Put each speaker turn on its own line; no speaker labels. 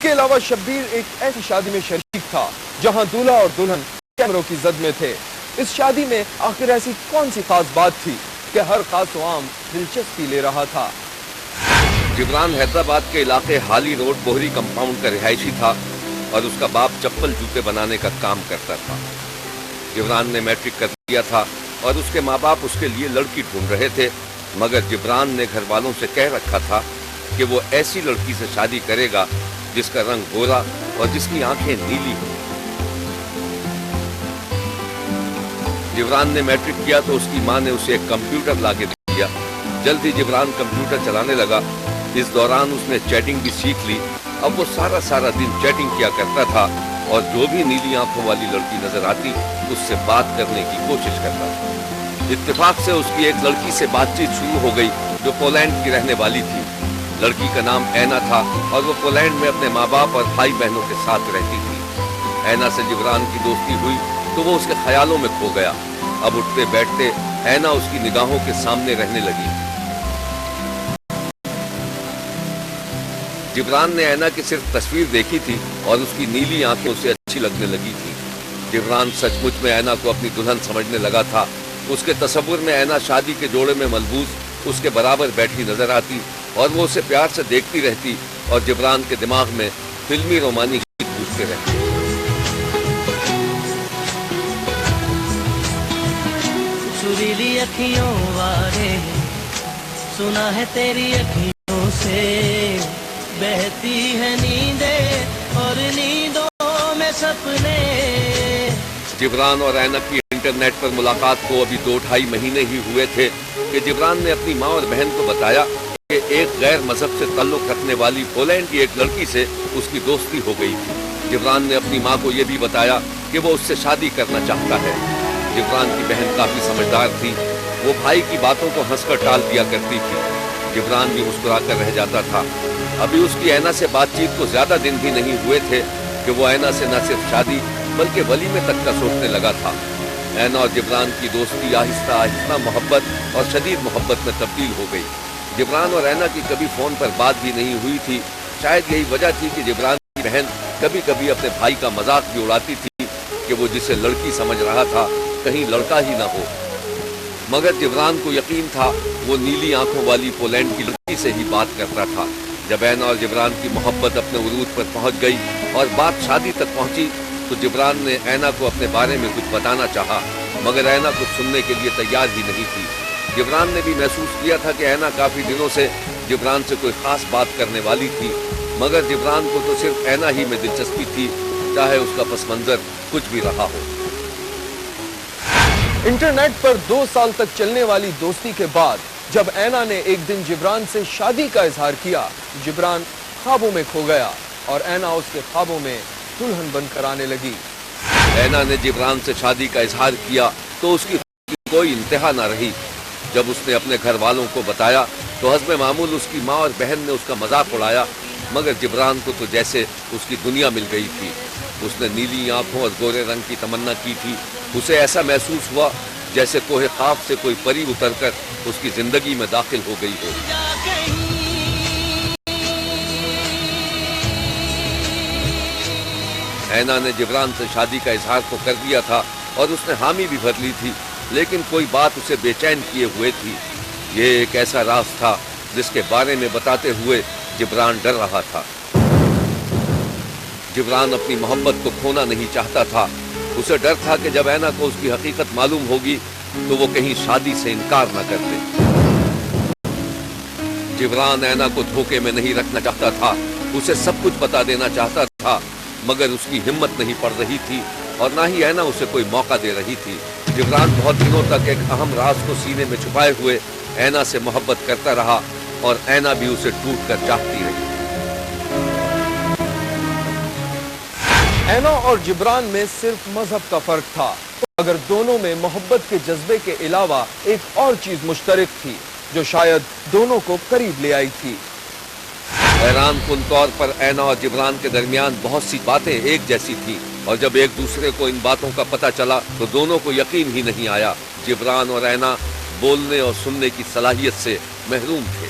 کے علاوہ شبیر ایک ایسی شادی میں شریک تھا جہاں دولہا اور دلہن کیمروں کی زد میں تھے۔ اس شادی میں آخر ایسی کون سی خاص بات تھی کہ ہر خاص و عام دلچسپی لے رہا تھا؟
جبران حیدرآباد کے علاقے حالی روڈ بوہری کمپاؤنڈ کا رہائشی تھا اور اس کا باپ چپل جوتے بنانے کا کام کرتا تھا۔ جبران نے میٹرک کر لیا تھا اور اس کے ماں باپ اس کے لیے لڑکی ڈھونڈ رہے تھے، مگر جبران نے گھر والوں سے کہہ رکھا تھا کہ وہ ایسی لڑکی سے شادی کرے گا جس کا رنگ گورا اور جس کی آنکھیں نیلی ہوں۔ جبران نے میٹرک کیا تو اس کی ماں نے اسے ایک کمپیوٹر لا کے دیا۔ جلد ہی جبران کمپیوٹر چلانے لگا۔ اس دوران اس نے چیٹنگ بھی سیکھ لی۔ اب وہ سارا دن چیٹنگ کیا کرتا تھا اور جو بھی نیلی آنکھوں والی لڑکی نظر آتی اس سے بات کرنے کی کوشش کرتا تھا۔ اتفاق سے اس کی ایک لڑکی سے بات چیت شروع ہو گئی جو پولینڈ کی رہنے والی تھی۔ لڑکی کا نام اینا تھا اور وہ پولینڈ میں اپنے ماں باپ اور بھائی بہنوں کے ساتھ رہتی تھی۔ اینا سے جبران کی دوستی ہوئی تو وہ اس کے خیالوں میں کھو گیا۔ اب اٹھتے بیٹھتے اینا اس کی نگاہوں کے سامنے رہنے لگی۔ جبران نے اینا کی صرف تصویر دیکھی تھی اور اس کی نیلی آنکھیں اسے اچھی لگنے لگی تھی۔ جبران سچ مچ میں اینا کو اپنی دلہن سمجھنے لگا تھا۔ اس کے تصور میں اینا شادی کے جوڑے میں ملبوس اس کے برابر بیٹھی نظر آتی اور وہ اسے پیار سے دیکھتی رہتی اور جبران کے دماغ میں فلمی رومانی گیت گونجتے رہتے۔
سریلی اکھیوں والے سنا ہے تیری اکھیوں سے بہتی ہے نیندیں اور نیندوں میں سپنے۔
جبران اور اینا کی انٹرنیٹ پر ملاقات کو ابھی 2-2.5 مہینے ہی ہوئے تھے کہ جبران نے اپنی ماں اور بہن کو بتایا کہ ایک غیر مذہب سے تعلق رکھنے والی پولینڈ کی ایک لڑکی سے اس کی دوستی ہو گئی تھی۔ جبران نے اپنی ماں کو یہ بھی بتایا کہ وہ اس سے شادی کرنا چاہتا ہے۔ جبران کی بہن کافی سمجھدار تھی، وہ بھائی کی باتوں کو ہنس کر ٹال دیا کرتی تھی۔ جبران بھی مسکرا کر رہ جاتا تھا۔ ابھی اس کی اینا سے بات چیت کو زیادہ دن بھی نہیں ہوئے تھے کہ وہ اینا سے نہ صرف شادی بلکہ ولیمے تک کا سوچنے لگا تھا۔ اینا اور جبران کی دوستی آہستہ آہستہ محبت اور شدید محبت میں تبدیل ہو گئی۔ جبران اور اینا کی کبھی فون پر بات بھی نہیں ہوئی تھی۔ شاید یہی وجہ تھی کہ جبران کی بہن کبھی کبھی اپنے بھائی کا مذاق بھی اڑاتی تھی کہ وہ جسے لڑکی سمجھ رہا تھا کہیں لڑکا ہی نہ ہو، مگر جبران کو یقین تھا وہ نیلی آنکھوں والی پولینڈ کی لڑکی سے ہی بات کرتا تھا۔ جب اینا اور جبران کی محبت اپنے عروج پر پہنچ گئی اور بات شادی تک پہنچی تو جبران نے اینا کو اپنے بارے میں کچھ بتانا چاہا، مگر اینا کچھ سننے کے لیے تیار ہی نہیں تھی۔ جبران نے بھی محسوس کیا تھا کہ اینا کافی دنوں سے جبران سے کوئی خاص بات کرنے والی تھی، مگر جبران کو تو صرف اینا ہی میں دلچسپی تھی، چاہے اس کا پس منظر کچھ بھی رہا ہو۔
انٹرنیٹ پر 2 سال تک چلنے والی دوستی کے بعد جب اینا نے ایک دن جبران سے شادی کا اظہار کیا، جبران خوابوں میں کھو گیا اور اینا اس کے خوابوں میں دلہن بن کر آنے لگی۔
اینا نے جبران سے شادی کا اظہار کیا تو اس کی کوئی انتہا نہ رہی۔ جب اس نے اپنے گھر والوں کو بتایا تو حسب معمول اس کی ماں اور بہن نے اس کا مذاق اڑایا، مگر جبران کو تو جیسے اس کی دنیا مل گئی تھی۔ اس نے نیلی آنکھوں اور گورے رنگ کی تمنا کی تھی۔ اسے ایسا محسوس ہوا جیسے کوہ قاف سے کوئی پری اتر کر اس کی زندگی میں داخل ہو گئی ہو۔ اینا نے جبران سے شادی کا اظہار تو کر دیا تھا اور اس نے حامی بھی بھر لی تھی، لیکن کوئی بات اسے بے چین کیے ہوئے تھی۔ یہ ایک ایسا راز تھا جس کے بارے میں بتاتے ہوئے جبران ڈر رہا تھا۔ جبران اپنی محبت کو کھونا نہیں چاہتا تھا۔ اسے ڈر تھا کہ جب اینا کو اس کی حقیقت معلوم ہوگی تو وہ کہیں شادی سے انکار نہ کر دے۔ جبران اینا کو دھوکے میں نہیں رکھنا چاہتا تھا، اسے سب کچھ بتا دینا چاہتا تھا، مگر اس کی ہمت نہیں پڑ رہی تھی اور نہ ہی اینا اسے کوئی موقع دے رہی تھی۔ جبران بہت دنوں تک ایک اہم راز کو سینے میں چھپائے ہوئے اینا سے محبت کرتا رہا اور اینا بھی اسے ٹوٹ کر چاہتی رہی۔
اینا اور جبران میں صرف مذہب کا فرق تھا، مگر دونوں میں محبت کے جذبے کے علاوہ ایک اور چیز مشترک تھی جو شاید دونوں کو قریب لے آئی تھی۔
حیران کن طور پر اینا اور جبران کے درمیان بہت سی باتیں ایک جیسی تھیں، اور جب ایک دوسرے کو ان باتوں کا پتہ چلا تو دونوں کو یقین ہی نہیں آیا۔ جبران اور اینا بولنے اور سننے کی صلاحیت سے محروم تھے۔